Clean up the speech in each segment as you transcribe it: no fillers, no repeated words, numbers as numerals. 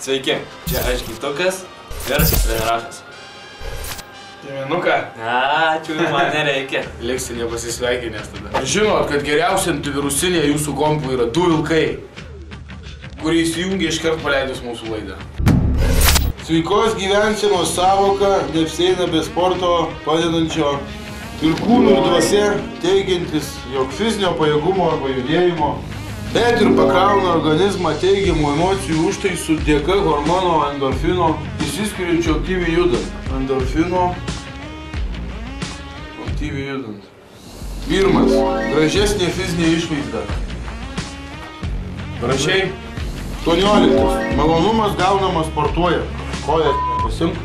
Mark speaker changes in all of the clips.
Speaker 1: Sveiki, čia aš Gytukas ir Venerakas.
Speaker 2: Dėmenuką?
Speaker 1: Ačiū, man nereikia.
Speaker 2: Liksi nepasisveikinęs tada. Žinot, kad geriausia antivirusinė jūsų kompų yra du vilkai, kurie įsijungia iškart paleidus mūsų laidą. Sveikos gyvensenos sąvoka neapsieina be sporto padedančio ir kūno ir dvasia, teigiantis, jog fizinio pajėgumo arba judėjimo, bet ir pakrauna organizmą teigiamų emocijų užtaisų dėka hormono endorfino, išsiskiriančio aktyviai judant. Endorfino aktyviai judant. Pirmas. Gražesnė fizinė išvaizda. Gražiai. 18. Malonumas gaunamas sportuojant. Kojas pasimk.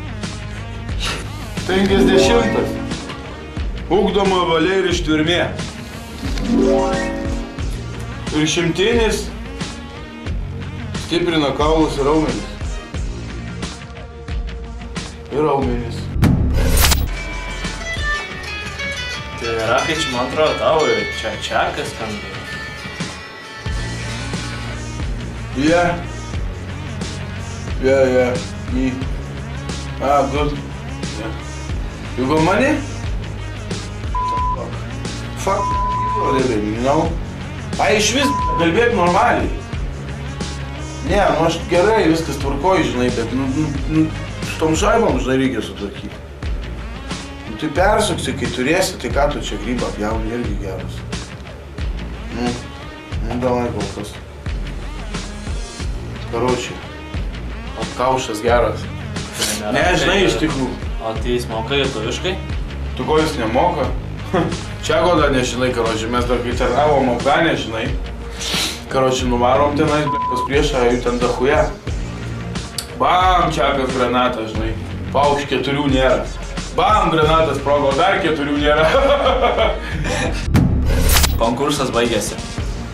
Speaker 2: 50. Ugdoma valia ir ištvermė. Ir 100. Stiprina kaulus ir raumenis. Ir raumenis.
Speaker 1: Tai yra, kai čia, man atrodo, tavo čekas skambėjo.
Speaker 2: Yeah. Me. Good. Yeah. You got money? Fuck. You know? Iš vis kalbėk normaliai. Ne, aš gerai, viskas tvarkoj, žinai, bet su tom žaibom, žinai, reikia sutvarkyti. Tai persuksi, kai turėsi, tai ką tu čia grybą pjauni, irgi geras. Davai kol kas. Karočiui, kaušas geras. Ne, žinai, iš tikrųjų.
Speaker 1: O tai jis moka lietuviškai?
Speaker 2: Tu ko jis nemoka? Čia ko dar nežinai, karočiui, mes dar kai tarnavom Afganė, žinai. Karočiui, nuvarom tenais, pas priešą, jų ten dachuja. Bam, čekas granatas, žinai. Paukš 4 nėra. Bam, granatas sprogo, dar 4 nėra.
Speaker 1: Konkursas baigėsi.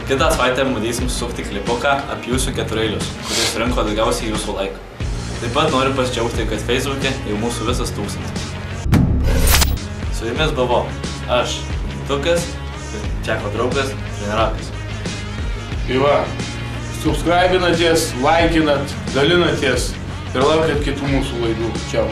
Speaker 1: Kitą savaitę bandysim sukti klipuką apie jūsų ketureilius, kuris rinko daugiausiai jūsų laiką. Taip pat noriu pasidžiaugti, kad Facebook'e jau mūsų visas 1000. Su jumis buvo aš, Gytukas, ir Čeko draugas, Venerakas.
Speaker 2: Tai va, subscribinatės, laikinat, dalinatės ir laukiat kitų mūsų laidų. Čiau.